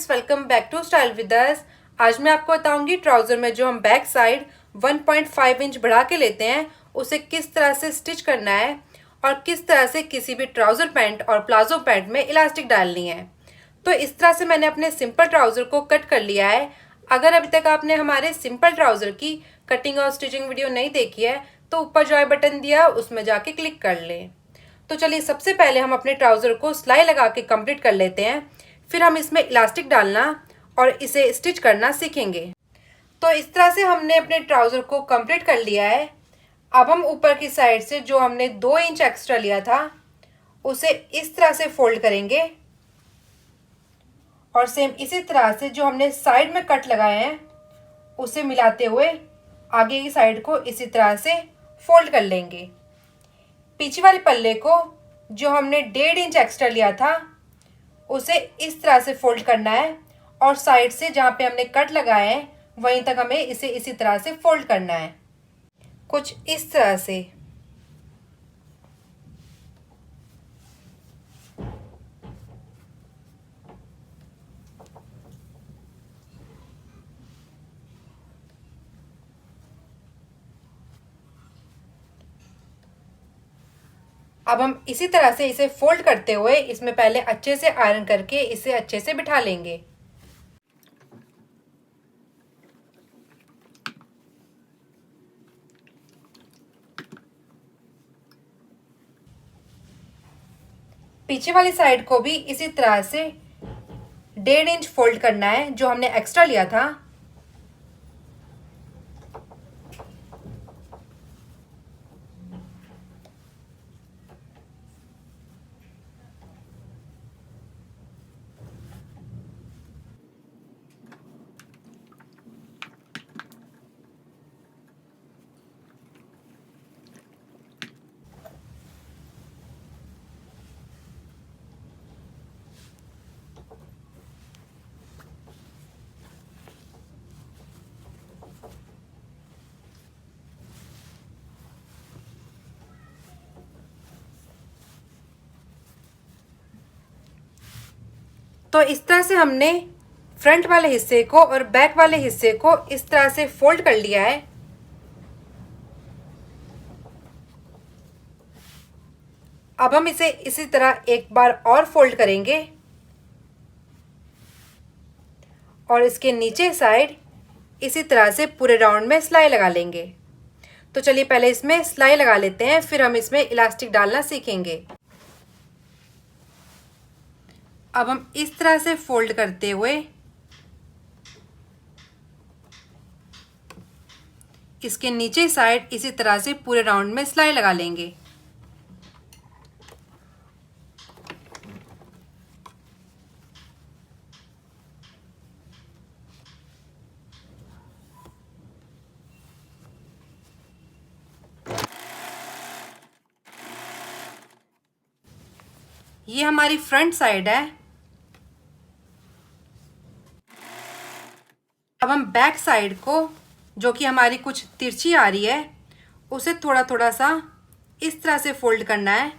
Friends, welcome back to style with us. आज मैं आपको बताऊंगी ट्राउज़र में जो हम बैक साइड 1.5 इंच बढ़ा के लेते हैं उसे किस तरह से स्टिच करना है और किस तरह से किसी भी ट्राउज़र पैंट और प्लाजो पैंट में इलास्टिक डालनी है। तो इस तरह से मैंने अपने सिंपल ट्राउज़र को कट कर लिया है। अगर अभी तक आपने हमारे सिंपल ट्राउज़र की कटिंग और स्टिचिंग वीडियो नहीं देखी है तो ऊपर जो आई बटन दिया है उसमें जाके क्लिक कर लें। तो चलिए सबसे पहले हम अपने ट्राउज़र को सिलाई लगा के कंप्लीट कर लेते हैं, फिर हम इसमें इलास्टिक डालना और इसे स्टिच करना सीखेंगे। तो इस तरह से हमने अपने ट्राउज़र को कंप्लीट कर लिया है। अब हम ऊपर की साइड से जो हमने 2 इंच एक्स्ट्रा लिया था उसे इस तरह से फोल्ड करेंगे और सेम इसी तरह से जो हमने साइड में कट लगाए हैं उसे मिलाते हुए आगे की साइड को इसी तरह से फोल्ड कर लेंगे। पीछे वाले पल्ले को जो हमने 1.5 इंच एक्स्ट्रा लिया था उसे इस तरह से फोल्ड करना है और साइड से जहाँ पे हमने कट लगाए हैं वहीं तक हमें इसे इसी तरह से फोल्ड करना है, कुछ इस तरह से। अब हम इसी तरह से इसे फोल्ड करते हुए इसमें पहले अच्छे से आयरन करके इसे अच्छे से बिठा लेंगे। पीछे वाली साइड को भी इसी तरह से 1.5 इंच फोल्ड करना है जो हमने एक्स्ट्रा लिया था। तो इस तरह से हमने फ्रंट वाले हिस्से को और बैक वाले हिस्से को इस तरह से फोल्ड कर लिया है। अब हम इसे इसी तरह एक बार और फोल्ड करेंगे और इसके नीचे साइड इसी तरह से पूरे राउंड में सिलाई लगा लेंगे। तो चलिए पहले इसमें सिलाई लगा लेते हैं, फिर हम इसमें इलास्टिक डालना सीखेंगे। अब हम इस तरह से फोल्ड करते हुए इसके नीचे साइड इसी तरह से पूरे राउंड में सिलाई लगा लेंगे। ये हमारी फ्रंट साइड है। अब हम बैक साइड को जो कि हमारी कुछ तिरछी आ रही है उसे थोड़ा थोड़ा सा इस तरह से फोल्ड करना है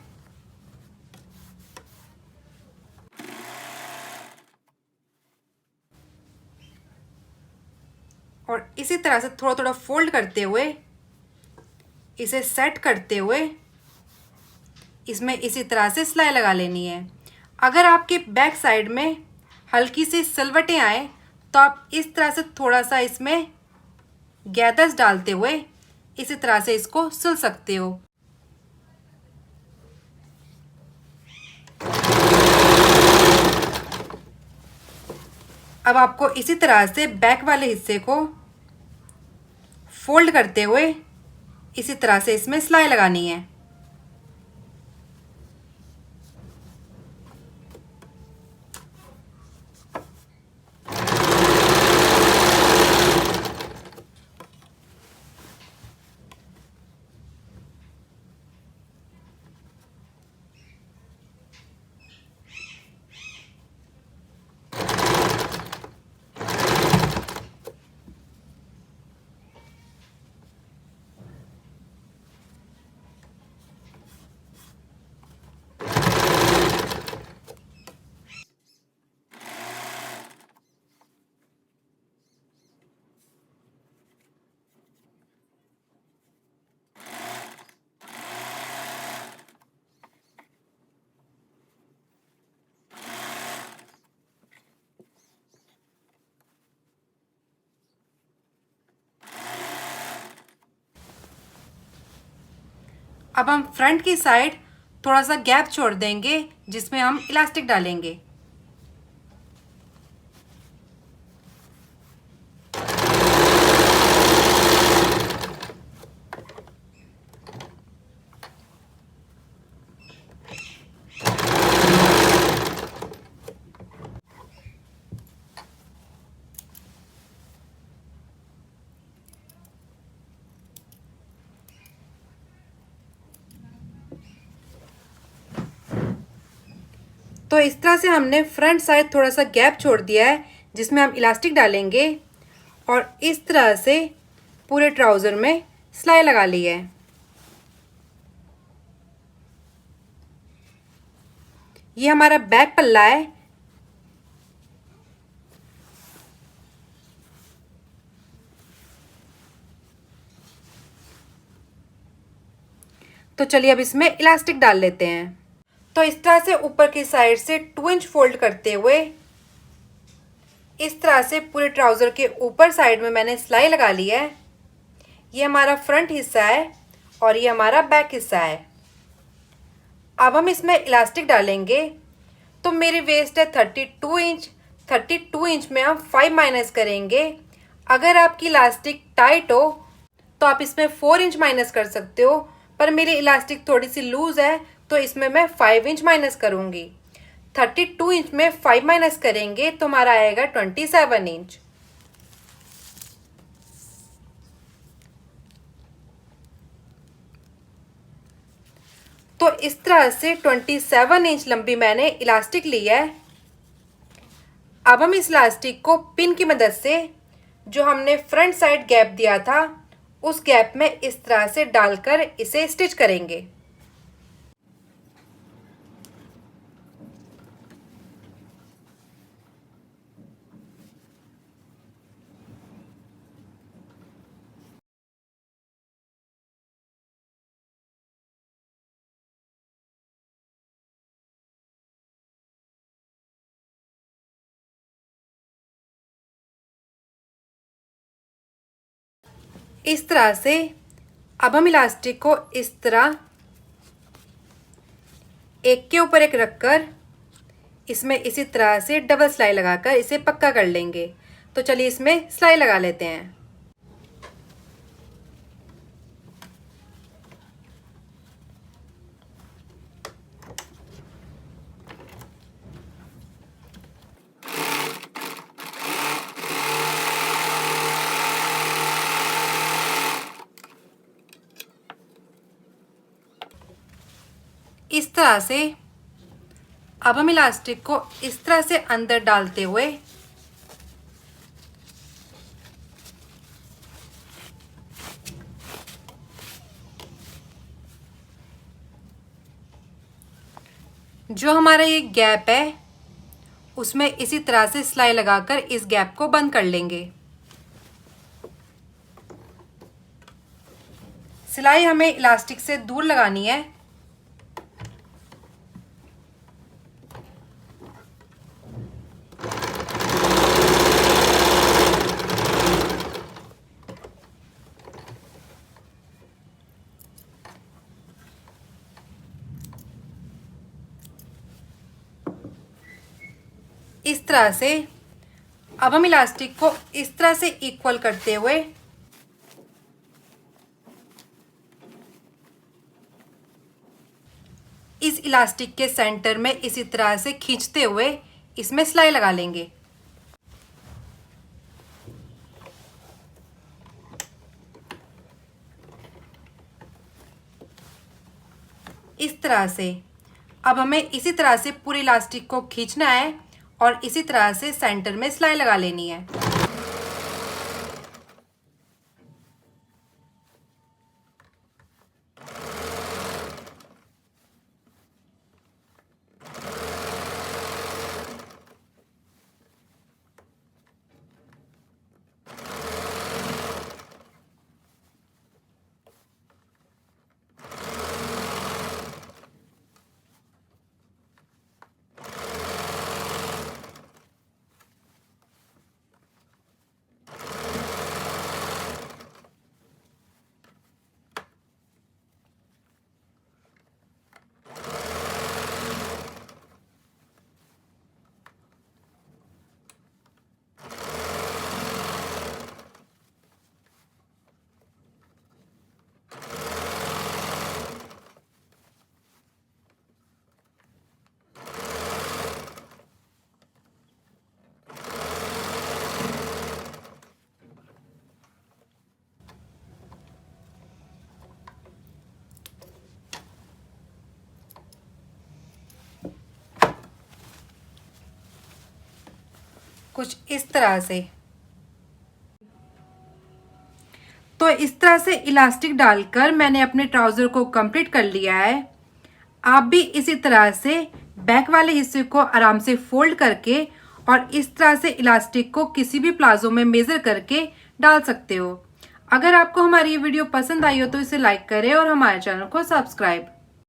और इसी तरह से थोड़ा थोड़ा फोल्ड करते हुए इसे सेट करते हुए इसमें इसी तरह से सिलाई लगा लेनी है। अगर आपके बैक साइड में हल्की सी सिलवटें आए तो आप इस तरह से थोड़ा सा इसमें गैदर्स डालते हुए इसी तरह से इसको सिल सकते हो। अब आपको इसी तरह से बैक वाले हिस्से को फोल्ड करते हुए इसी तरह से इसमें सिलाई लगानी है। अब हम फ्रंट की साइड थोड़ा सा गैप छोड़ देंगे जिसमें हम इलास्टिक डालेंगे। तो इस तरह से हमने फ्रंट साइड थोड़ा सा गैप छोड़ दिया है जिसमें हम इलास्टिक डालेंगे और इस तरह से पूरे ट्राउज़र में सिलाई लगा ली है। ये हमारा बैक पल्ला है। तो चलिए अब इसमें इलास्टिक डाल लेते हैं। तो इस तरह से ऊपर की साइड से 2 इंच फोल्ड करते हुए इस तरह से पूरे ट्राउज़र के ऊपर साइड में मैंने सिलाई लगा ली है। ये हमारा फ्रंट हिस्सा है और ये हमारा बैक हिस्सा है। अब हम इसमें इलास्टिक डालेंगे। तो मेरी वेस्ट है 32 इंच। 32 इंच में हम 5 माइनस करेंगे। अगर आपकी इलास्टिक टाइट हो तो आप इसमें 4 इंच माइनस कर सकते हो, पर मेरी इलास्टिक थोड़ी सी लूज़ है तो इसमें मैं 5 इंच माइनस करूँगी। 32 इंच में 5 माइनस करेंगे तो हमारा आएगा 27 इंच। तो इस तरह से 27 इंच लंबी मैंने इलास्टिक ली है। अब हम इस इलास्टिक को पिन की मदद से जो हमने फ्रंट साइड गैप दिया था उस गैप में इस तरह से डालकर इसे स्टिच करेंगे। इस तरह से अब हम इलास्टिक को इस तरह एक के ऊपर एक रखकर इसमें इसी तरह से डबल सिलाई लगाकर इसे पक्का कर लेंगे। तो चलिए इसमें सिलाई लगा लेते हैं। इस तरह से अब हम इलास्टिक को इस तरह से अंदर डालते हुए जो हमारा ये गैप है उसमें इसी तरह से सिलाई लगाकर इस गैप को बंद कर लेंगे। सिलाई हमें इलास्टिक से दूर लगानी है। इस तरह से अब हम इलास्टिक को इस तरह से इक्वल करते हुए इस इलास्टिक के सेंटर में इसी तरह से खींचते हुए इसमें सिलाई लगा लेंगे। इस तरह से अब हमें इसी तरह से पूरी इलास्टिक को खींचना है और इसी तरह से सेंटर में सिलाई लगा लेनी है। कुछ इस तरह से। तो इस तरह से इलास्टिक डालकर मैंने अपने ट्राउज़र को कंप्लीट कर लिया है। आप भी इसी तरह से बैक वाले हिस्से को आराम से फोल्ड करके और इस तरह से इलास्टिक को किसी भी प्लाजो में मेज़र करके डाल सकते हो। अगर आपको हमारी ये वीडियो पसंद आई हो तो इसे लाइक करें और हमारे चैनल को सब्सक्राइब